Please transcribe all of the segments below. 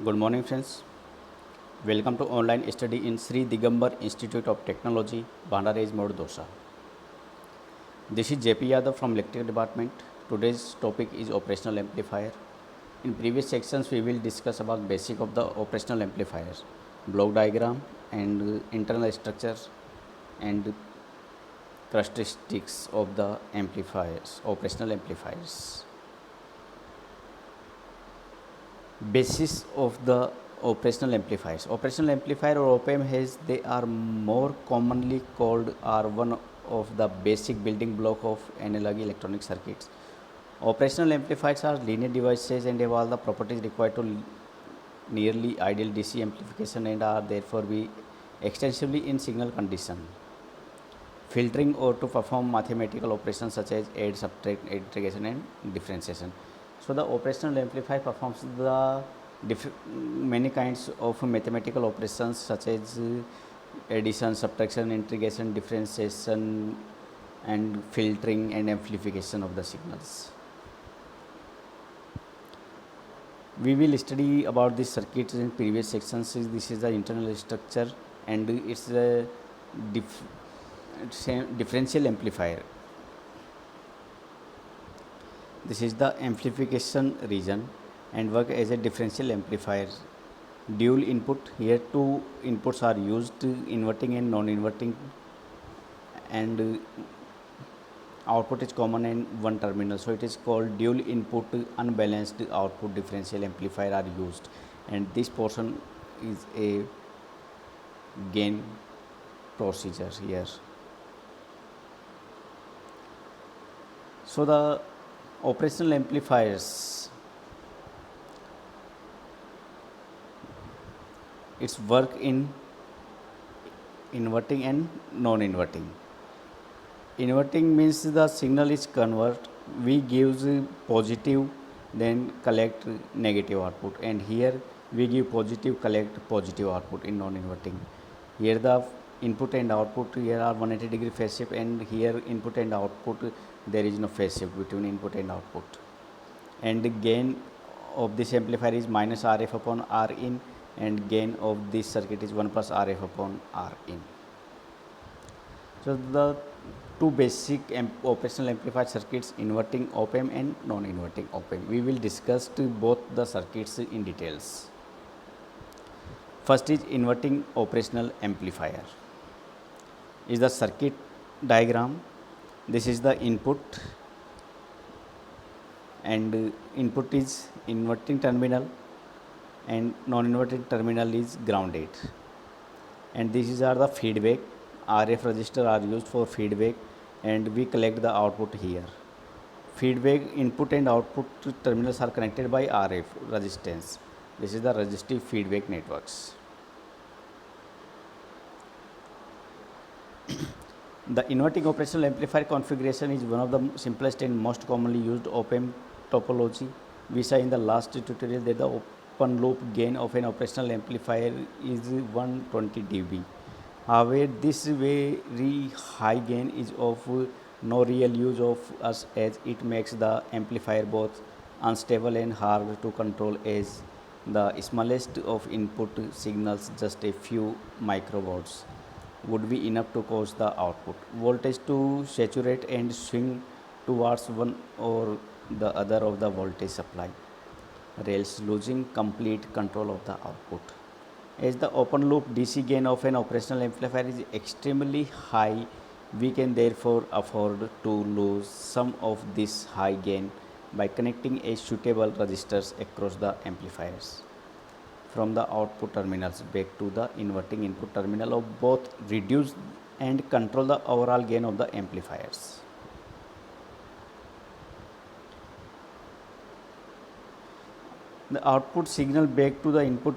Good morning, friends. Welcome to online study in Sri Digambar Institute of Technology, Bandaraj Mode, Dosa. This is JP Yadav from Electrical Department. Today's topic is operational amplifier. In previous sections, we will discuss about basic of the operational amplifiers, block diagram, and internal structures and characteristics of the amplifiers, operational amplifiers. Basis of the operational amplifiers. Operational amplifier or OPAM has they are more commonly called are one of the basic building block of analog electronic circuits. Operational amplifiers are linear devices and have all the properties required to nearly ideal DC amplification and are therefore be extensively in signal condition, filtering or to perform mathematical operations such as add, subtract, integration and differentiation. So the operational amplifier performs the many kinds of mathematical operations such as addition, subtraction, integration, differentiation and filtering and amplification of the signals. We will study about this circuit in previous sections. This is the internal structure and it's a differential amplifier. This is the amplification region and work as a differential amplifier. Dual input, here two inputs are used, inverting and non-inverting, and output is common in one terminal, so it is called dual input unbalanced output differential amplifier are used, and this portion is a gain procedure here. So the operational amplifiers, its work in inverting and non-inverting. Inverting means the signal is convert, we gives positive then collect negative output, and here we give positive collect positive output in non-inverting. Here the input and output here are 180 degree phase shift, and here input and output there is no phase shift between input and output, and the gain of this amplifier is minus RF upon R in, and gain of this circuit is 1 plus RF upon R in. So the two basic operational amplifier circuits, inverting op-amp and non-inverting op-amp. We will discuss both the circuits in details. First is inverting operational amplifier. Is the circuit diagram. This is the input, and input is inverting terminal and non-inverting terminal is grounded, and these are the feedback. RF resistor are used for feedback and we collect the output here. Feedback input and output terminals are connected by RF resistance. This is the resistive feedback networks. The inverting operational amplifier configuration is one of the simplest and most commonly used op-amp topology. We saw in the last tutorial that the open loop gain of an operational amplifier is 120 dB. However, this very high gain is of no real use of us, as it makes the amplifier both unstable and hard to control, as the smallest of input signals, just a few microvolts, would be enough to cause the output voltage to saturate and swing towards one or the other of the voltage supply rails, losing complete control of the output. As the open loop DC gain of an operational amplifier is extremely high, we can therefore afford to lose some of this high gain by connecting a suitable resistors across the amplifiers from the output terminals back to the inverting input terminal of both reduce and control the overall gain of the amplifiers. The output signal back to the input,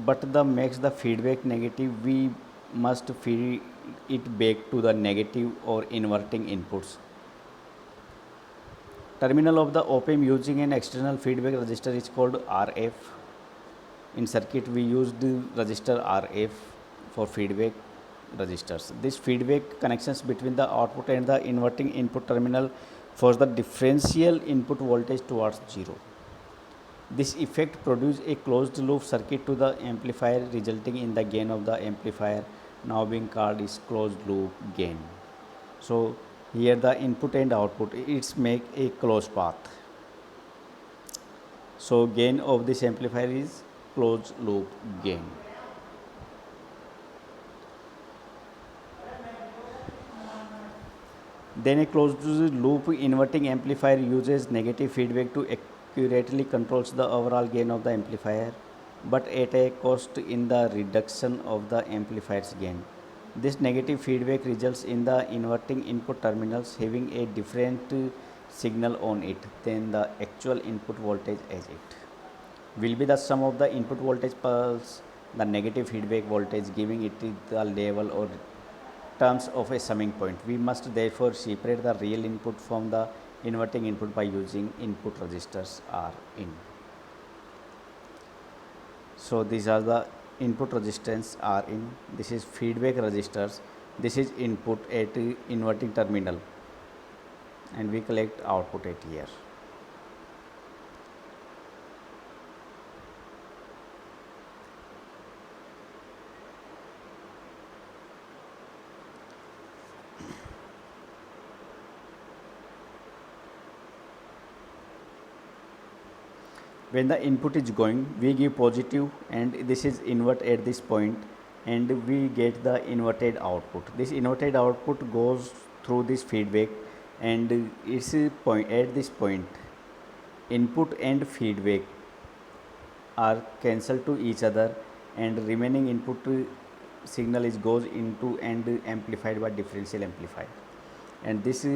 but the makes the feedback negative, we must feed it back to the negative or inverting inputs. Terminal of the op-amp using an external feedback resistor is called RF. In circuit we use the resistor RF for feedback resistors. This feedback connections between the output and the inverting input terminal force the differential input voltage towards zero. This effect produces a closed loop circuit to the amplifier, resulting in the gain of the amplifier now being called is closed loop gain. So here the input and output it's make a closed path. So gain of this amplifier is closed loop gain. Then a closed loop inverting amplifier uses negative feedback to accurately controls the overall gain of the amplifier, but at a cost in the reduction of the amplifier's gain. This negative feedback results in the inverting input terminals having a different signal on it than the actual input voltage as it will be the sum of the input voltage plus the negative feedback voltage, giving it the level or terms of a summing point. We must therefore separate the real input from the inverting input by using input resistors R in. So these are the input resistance R in, this is feedback resistors, this is input at inverting terminal, and we collect output at here. When the input is going, we give positive and this is invert at this point and we get the inverted output. This inverted output goes through this feedback and it's a point at this point input and feedback are cancelled to each other and remaining input signal is goes into and amplified by differential amplifier, and this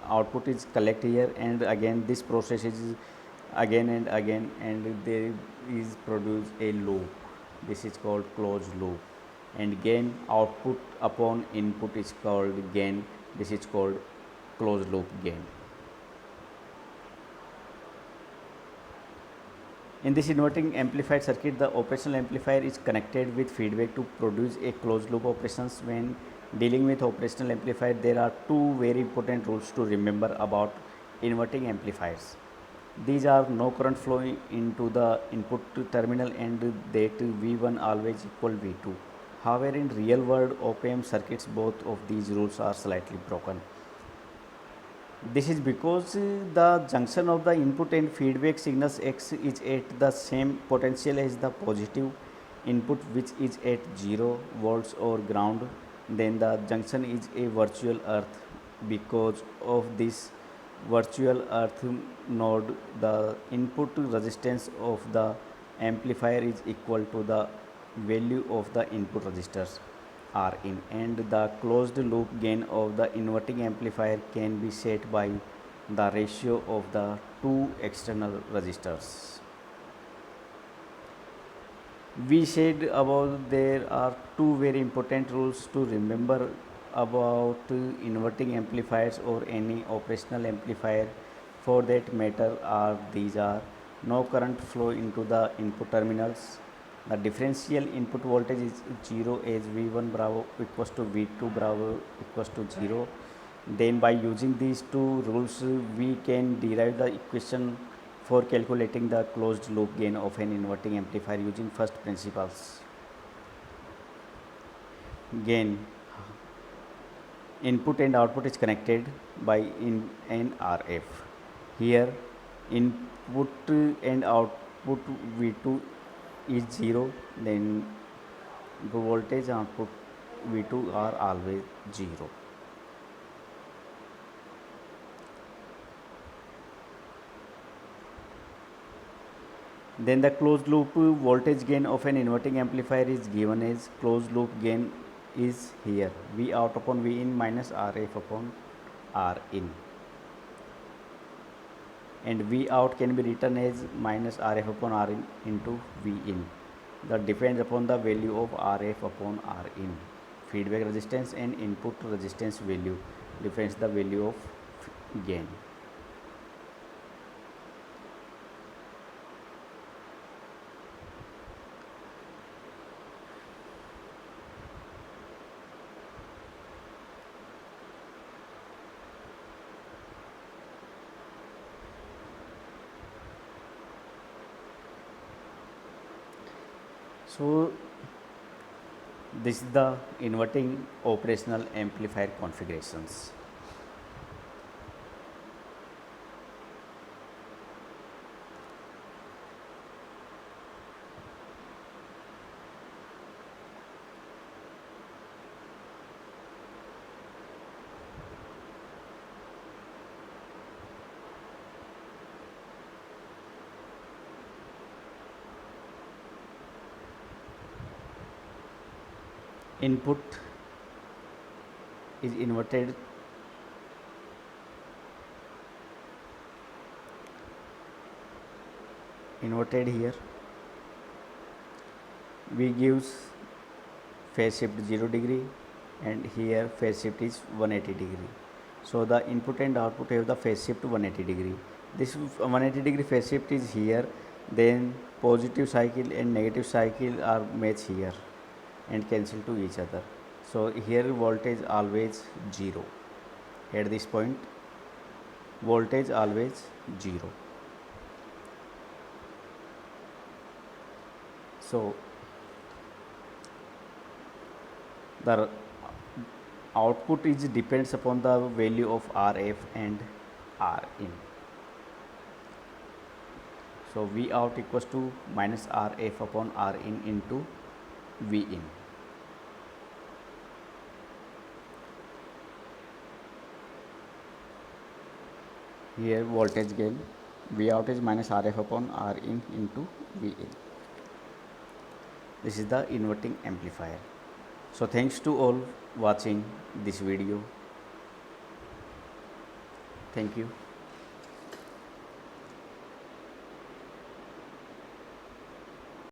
output is collect here and again this process is again and there is produce a loop, this is called closed loop, and gain output upon input is called gain, this is called closed loop gain. In this inverting amplified circuit, the operational amplifier is connected with feedback to produce a closed loop operations. When dealing with operational amplifier, there are two very important rules to remember about inverting amplifiers. These are no current flowing into the input terminal and that V1 always equal V2. However, in real world op-amp circuits, both of these rules are slightly broken. This is because the junction of the input and feedback signals X is at the same potential as the positive input, which is at 0 volts or ground. Then the junction is a virtual earth. Because of this virtual earth node, the input resistance of the amplifier is equal to the value of the input resistors R in, and the closed loop gain of the inverting amplifier can be set by the ratio of the two external resistors. We said about there are two very important rules to remember about inverting amplifiers or any operational amplifier for that matter are these are: no current flow into the input terminals, the differential input voltage is 0 as V1 bravo equals to V2 bravo equals to 0. Then by using these two rules we can derive the equation for calculating the closed loop gain of an inverting amplifier using first principles. Gain, input and output is connected by an RF. Here input and output V2 is 0, then the voltage output V2 are always 0. Then the closed loop voltage gain of an inverting amplifier is given as closed loop gain is here V out upon V in minus RF upon R in, and V out can be written as minus RF upon R in into V in. That depends upon the value of RF upon R in. Feedback resistance and input resistance value defines the value of gain. So this is the inverting operational amplifier configurations. Input is inverted here. We gives phase shift 0 degree and here phase shift is 180 degree. So the input and output have the phase shift 180 degree. This 180 degree phase shift is here, then positive cycle and negative cycle are matched here and cancel to each other. So here voltage always 0. At this point voltage always 0. So the output is depends upon the value of RF and Rin. So V out equals to minus RF upon Rin into V in. Here voltage gain V out is minus RF upon Rin into V in. This is the inverting amplifier. So thanks to all watching this video. Thank you.